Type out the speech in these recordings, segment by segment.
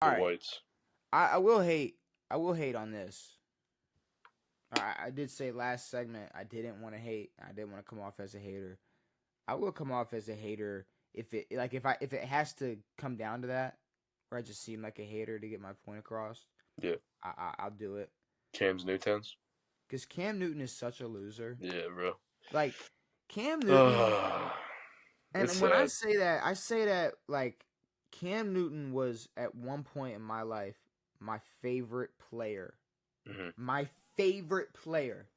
All the right. whites. I will hate. I will hate on this. I did say last segment I didn't want to hate. I didn't want to come off as a hater. I will come off as a hater if it has to come down to that, where I just seem like a hater to get my point across. Yeah, I'll do it Cam's Newtowns. because Cam Newton is such a loser. Yeah, bro. Like Cam Newton, It's and when sad. I say that like Cam Newton was at one point in my life my favorite player, Hmm. my favorite player.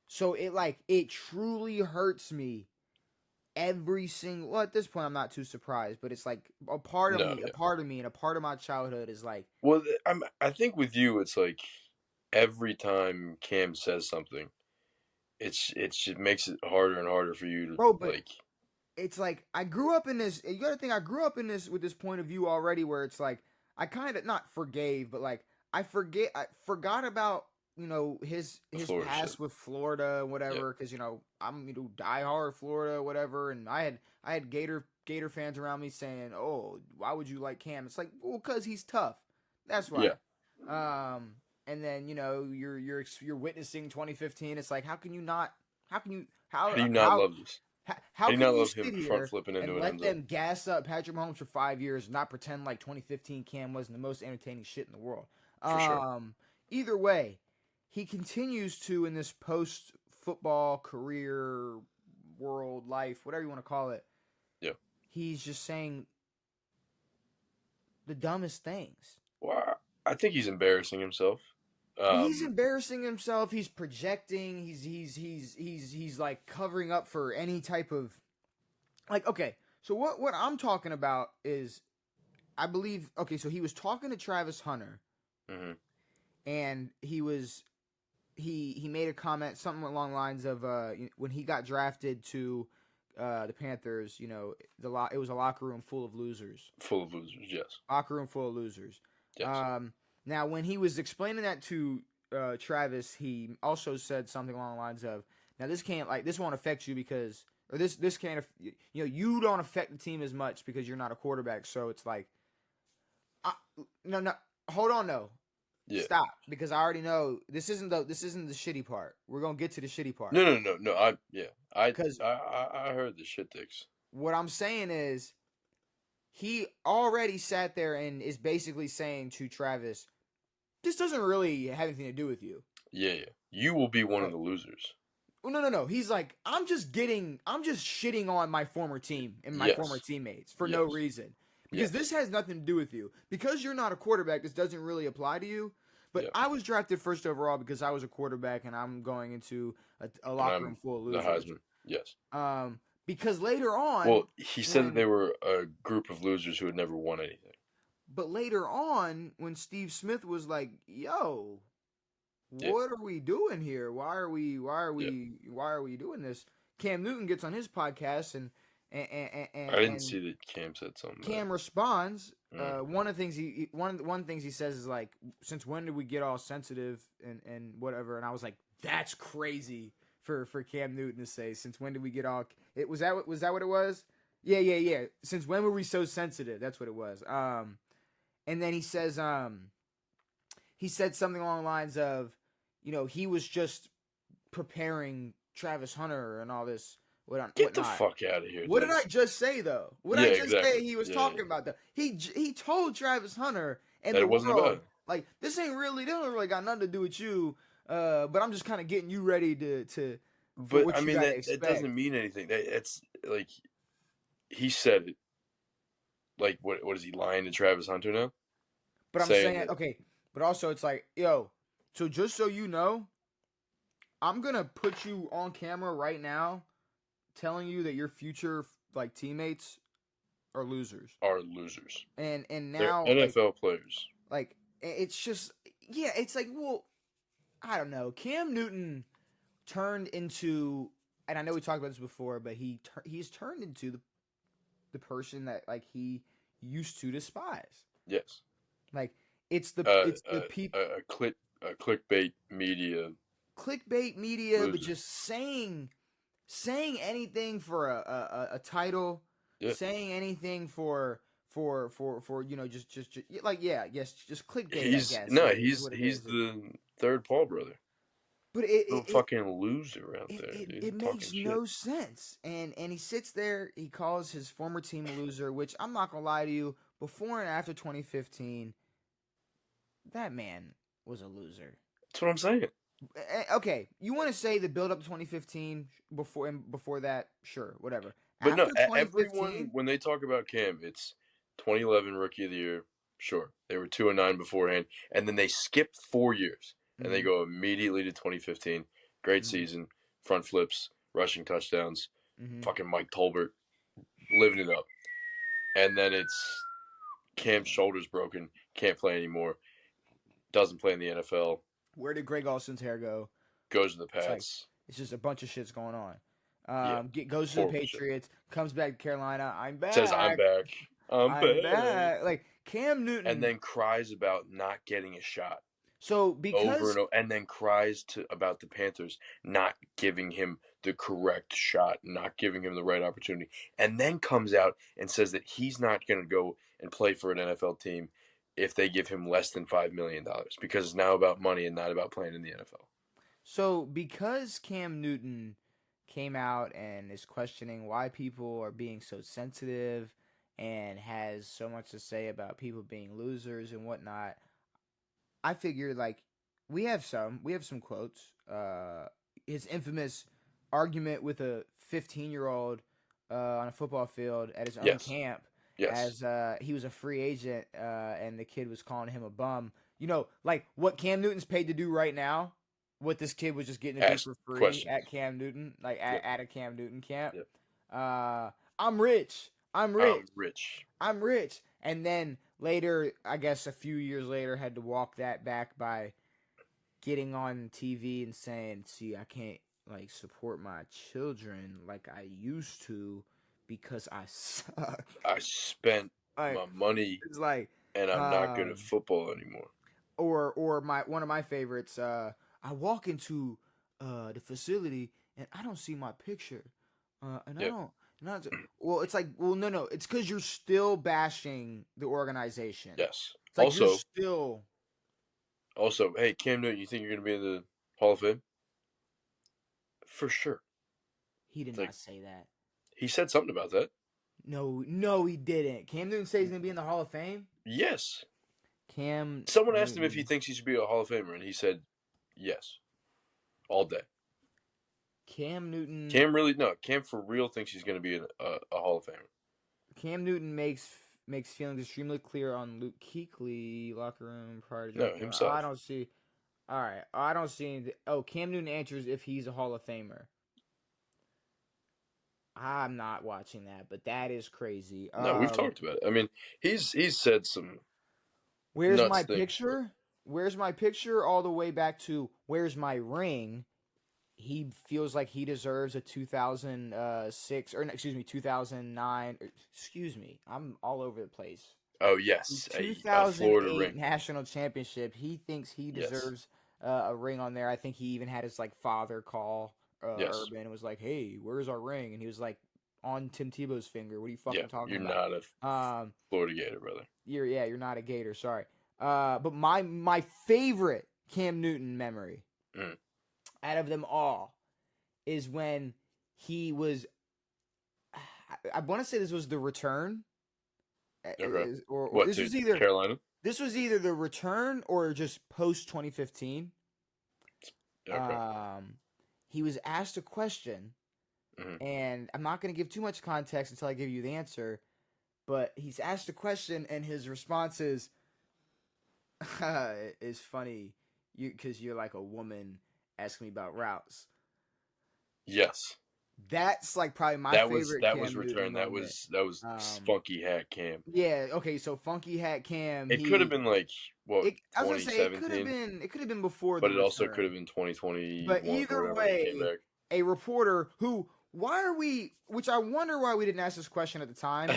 So it truly hurts me every single. Well, at this point, I'm not too surprised, but it's like a part of No, me, a yeah. part of me, and a part of my childhood is like, Well, I think with you, it's like every time Cam says something, it makes it harder and harder for you to bro, but like. it's like I grew up in this. You gotta think I grew up in this with this point of view already, where it's like I kind of not forgave, but like I forgot about The his Florida shit. past with Florida and Yeah, whatever, because I'm diehard Florida whatever, and I had Gator fans around me saying, oh, why would you like Cam? It's like, well, cause he's tough. That's why. yeah. Um, and then you're witnessing 2015. It's like, how can you not? How can you How do you not love this? How how do you can not you love him sit front here flipping and into an let end zone? them gas up Patrick Mahomes for 5 years and not pretend like 2015 Cam wasn't the most entertaining shit in the world? For sure. Um, Either way, he continues to in this post football career world life, whatever you want to call it. Yeah. He's just saying the dumbest things. Well, I think he's embarrassing himself. He's Um, embarrassing himself. He's projecting. He's like covering up for any type of like. Okay, so what I'm talking about is I believe okay, so he was talking to Travis Hunter mhm. and he made a comment something along the lines of when he got drafted to the Panthers, it was a locker room full of losers. Full of losers. Yes. Locker room full of losers. Yes. Um, Now when he was explaining that to Travis, he also said something along the lines of, "Now this won't affect you because or this can't you don't affect the team as much because you're not a quarterback." So it's like, I, no, hold on, no, Yeah. stop, because I already know this isn't the shitty part. We're gonna get to the shitty part No, no, no, no. Yeah. because I heard the shit dicks. what I'm saying is he already sat there and is basically saying to Travis, "This doesn't really have anything to do with you." Yeah, yeah. You will be one of Like, the losers. well, no. He's like, I'm just shitting on my former team and my former Yes. teammates for no Yes. reason because Yes. this has nothing to do with you. Because you're not a quarterback, this doesn't really apply to you. But Yeah. I was drafted first overall because I was a quarterback and I'm going into a And locker room I'm full of the losers. Heisman. Yes. Because later on, Well, he said that when they were a group of losers who had never won anything. but later on when Steve Smith was like, "Yo, Yeah. what are we doing here? Yeah. Why are we doing this?" Cam Newton gets on his podcast I didn't and see that Cam said something bad. Cam responds. Mm. One of the things one things he says is like, "Since when did we get all sensitive and whatever?" And I was like, "That's crazy for Cam Newton to say. Since when did we get all? It was that what it was? Yeah. Since when were we so sensitive? That's what it was. And then he said something along the lines of, he was just preparing Travis Hunter and all this Get the whatnot. fuck out of here, What did I Des. just say though? What did Yeah, I just exactly. say he was Yeah, yeah. talking about though? He told Travis Hunter and That the it wasn't about world him. like this don't really got nothing to do with you. But I'm just kind of getting you ready to for But I what you mean got to that expect. doesn't mean anything. That's like he said it. Like what is he lying to Travis Hunter now? But I'm Saying saying that okay. But also it's like, yo, so just so you know, I'm gonna put you on camera right now, telling you that your future like teammates are losers. are losers. And They're now NFL players. it's just yeah, it's like, well, I don't know. Cam Newton turned into, and I know we talked about this before, but he's turned into the person that like he used to despise. Yes. Like Uh, it's the uh, peop a clickbait media clickbait media, but loser. just saying anything for a title, Yeah. saying anything for just like just clickbait, I He's guess, no, is what it he's is. the third Paul brother. But No fucking loser out there, it dude. Talking makes shit. no sense. And he sits there, he calls his former team a loser, which I'm not gonna lie to you, before and after 2015, that man was a loser. That's what I'm saying. Okay, you want to say the build up to 2015 before that, sure, whatever. But no, After everyone 2015, when they talk about Cam, it's 2011 Rookie of the Year. Sure, they were 2-9 beforehand, and then they skip 4 years and they mm-hmm, go immediately to 2015. Great mm-hmm, season, front flips, rushing touchdowns, mm-hmm. fucking Mike Tolbert living it up, and then it's Cam's shoulders broken, can't play anymore, doesn't play in the NFL, Where did Greg Olson's hair go? goes to the It's like Pats. it's just a bunch of shit's going on. Yeah, Goes to the horrible shit. Patriots, comes back to Carolina. I'm Says I'm back. back, I'm I'm back, back. Like Cam and Newton. then cries about not getting a shot. So Over because and over, and then cries about the Panthers not giving him the correct shot, not giving him the right opportunity, and then comes out and says that he's not going to go and play for an NFL team if they give him less than $5 million because it's now about money and not about playing in the NFL. because Cam Newton came out and is questioning why people are being so sensitive and has so much to say about people being losers and whatnot, I figured like we have some quotes. His infamous argument with a 15-year-old on a football field at his own Yes, camp, yes, as he was a free agent and the kid was calling him a bum. Like what Cam Newton's paid to do right now, what this kid was just getting to do ask for free questions. at Cam Newton, like Yep, at a Cam Newton camp. yep. I'm rich. I'm rich. I'm rich. I'm rich. And then later, I guess a few years later, had to walk that back by getting on TV and saying, "See, I can't like support my children like I used to because I suck." I spent Like my money it's like, and I'm not good at um, football anymore. or my one of my favorites. I walk into the facility and I don't see my picture, and I Yep. don't. Not well, it's like no, it's because you're still bashing the organization. Yes. It's like you're still. Also, hey, Cam Newton, you think you're going to be in the Hall of Fame? For sure. He did It's like, not say that. he said something about that. No, he didn't. Cam Newton says he's gonna be in the Hall of Fame. Yes. Cam Someone asked him if he Newton. thinks he should be a Hall of Famer, and he said yes. All day. Cam Newton. Cam for real thinks he's going to be a Hall of Famer. Cam Newton makes feelings extremely clear on Luke Kuechly locker room prior to No, dropping. himself. I don't see. All right, I don't see anything. Oh, Cam Newton answers if he's a Hall of Famer. I'm not watching that, but that is crazy. No, we've talked about it. I mean, he's said some Where's nuts my things, but picture? Where's my picture? All the way back to where's my ring? He feels like he deserves a 2006 or excuse me 2009. Excuse me, I'm all over the place. oh The yes, a Florida 2008 ring. national championship. He thinks he Yes, deserves a ring on there. I think he even had his like father call yes, Urban and was like, "Hey, where's our ring?" And he was like, "On Tim Tebow's finger. What are you yeah. fucking talking You're about?" not a Um, Florida Gator, brother. you're not a Gator. Sorry. But my favorite Cam Newton memory Mm. out of them all is when he was. I want to say this was the return, Okay. or What to Carolina? this was either the return or just post 2015. Okay. He was asked a question, Hmm. and I'm not going to give too much context until I give you the answer. But he's asked a question, and his response is funny, because you're like a woman asking me about routes. Yes. That's like probably my That was favorite Cam Newton return. moment. That was Um, funky hat Cam. yeah, okay, so Funky Hat Cam, It could have been like what I was gonna say it could have 2017, been before the but it also could return. have been But 2021 or either whatever when he came way, back. a reporter who which I wonder why we didn't ask this question at the time.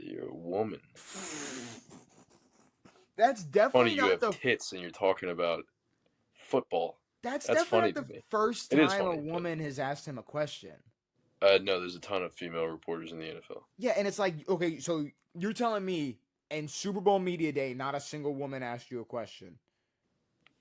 You're a woman. That's Funny definitely you not have the tits and you're talking about football. that's That's definitely funny not to the me. first It is time a funny, but woman has asked him a question. no, there's a ton of female reporters in the NFL. Yeah, and it's like, okay, so You're telling me in Super Bowl media day, not a single woman asked you a question,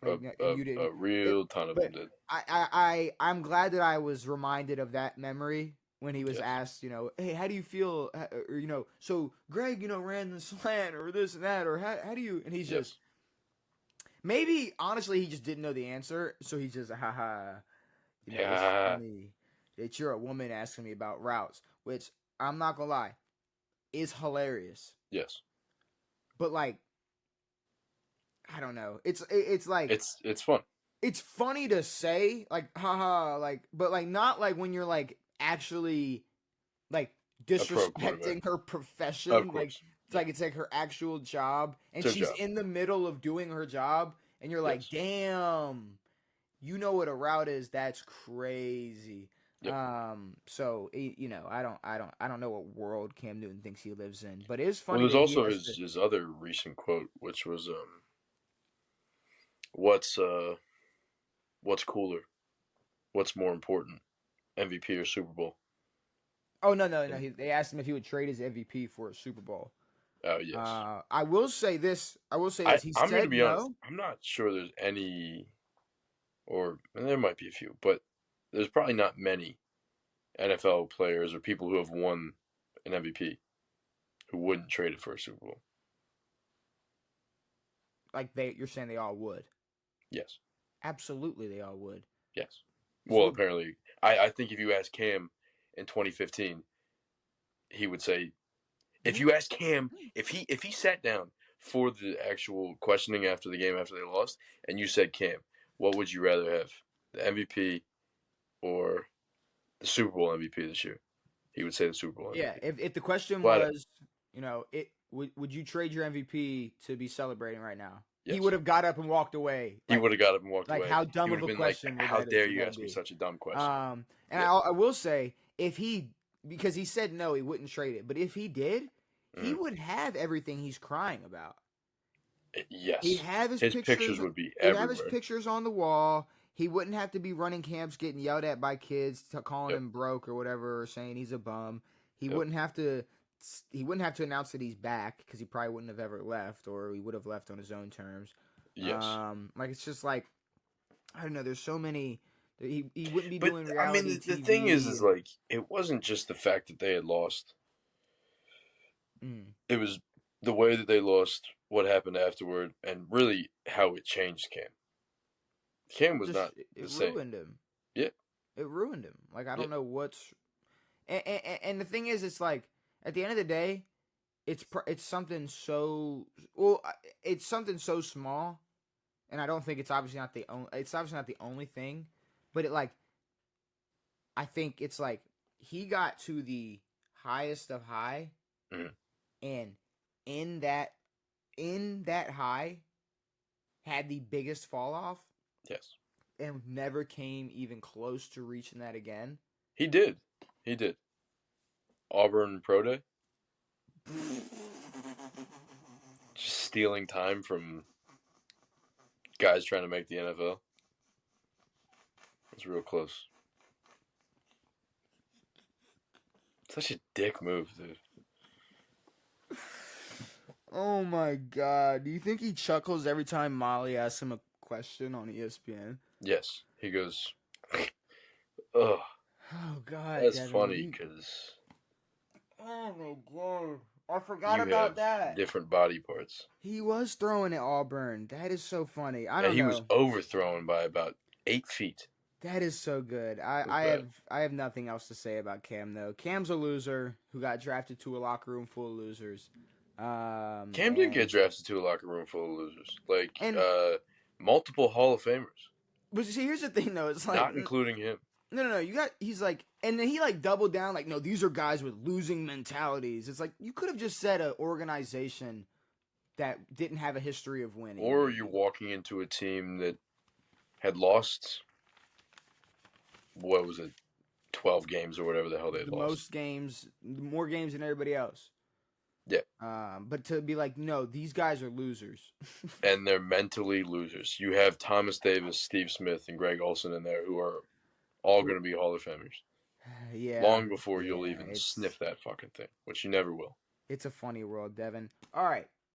like, and you A didn't. It, real ton of them but did. I'm glad that I was reminded of that memory when he was Yes. asked, hey, how do you feel, or so Greg, ran the slant or this and that, or how do you, and he's just Yes. maybe honestly he just didn't know the answer, so he's just haha, it's Yeah. funny that you're a woman asking me about routes, which I'm not gonna lie is hilarious, Yes. but like I don't know, it's like It's fun. it's funny to say, like, haha, like, but like not like when you're like actually like A pro quarterback. disrespecting her Of profession, like course. it's Yeah. like it's like her actual job, and It's her she's job. in the middle of doing her job, and you're like, Yes. damn, you know what a route is? That's crazy. Yep. So I don't know what world Cam Newton thinks he lives in, but it is Well, funny there's that he also has to. his other recent quote, which was what's what's cooler, what's more important, MVP or Super Bowl? Oh no! And They asked him if he would trade his MVP for a Super Bowl. oh yes, I will say this. I will say this. He I'm gonna said be honest. no. I'm not sure there's any, or and there might be a few, but there's probably not many NFL players or people who have won an MVP who wouldn't trade it for a Super Bowl. Like you're saying they all would. Yes. Absolutely, they all would. Yes. If Well, you, apparently, I think if you ask Cam in 2015, he would say, if you ask Cam, if he sat down for the actual questioning after the game after they lost, and you said, Cam, what would you rather have, the MVP or the Super Bowl MVP this year? He would say the Super Bowl yeah. MVP. If the question Flat out. was, it would you trade your MVP to be celebrating right now? He would Yes. have got up and walked away. He would have got up and walked Like away. how He dumb would of have a been like, question how dare would you that ask me be? such a dumb question? And Yeah. I will say if he because he said no, he wouldn't trade it. But if he did, he Mm. would have everything he's crying about. He'd Yes. have his His pictures. pictures would be He'd have his everywhere. pictures on the wall. He wouldn't have to be running camps, getting yelled at by kids, calling Yep. him broke or whatever, or saying he's a bum. He Yep. wouldn't have to. He wouldn't have to announce that he's back because he probably wouldn't have ever left, or he would have left on his own terms. Yes. Like it's just like I don't know. There's so many. He wouldn't be But doing I mean, reality the thing TV is and. like it wasn't just the fact that they had lost. Mm, It was the way that they lost, what happened afterward, and really how it changed Cam. Cam was just not it the same. ruined him. Yeah, It ruined him. Like I yeah, don't know what's. And the thing is, it's like at the end of the day, it's something so well. It's something so small, and I don't think it's obviously not the only. It's obviously not the only thing, but it like I think it's like he got to the highest of high, mhm, and in that in that high had the biggest fall off, yes. and never came even close to reaching that again. He did. He did. Auburn Pro Day, just stealing time from guys trying to make the NFL. It's real close. Such a dick move, dude. Oh my god. Do you think he chuckles every time Molly asks him a question on ESPN? Yes, he goes. Ugh, Oh god, that's Devin, funny because oh my god. I forgot you about have that. different body parts. He was throwing at Auburn. That is so funny. I And don't he was know. overthrown by about 8 feet. That is so good. It was bad. I have nothing else to say about Cam though. Cam's a loser who got drafted to a locker room full of losers. Cam did get drafted to a locker room full of losers, like and multiple Hall of Famers, but see, here's the thing though. It's like not including him. no. You got he's like, and then he like doubled down like, no, these are guys with losing mentalities. It's like you could have just said an organization that didn't have a history of winning. Or you're walking into a team that had lost. What was it? 12 games or whatever the hell they had the lost. most games, more games than everybody else. Yeah. But to be like, no, these guys are losers. And they're mentally losers. You have Thomas Davis, Steve Smith, and Greg Olson in there who are all going to be Hall of Famers. Yeah. Long before you'll yeah, even sniff that fucking thing, which you never will. It's a funny world, Devin. All right.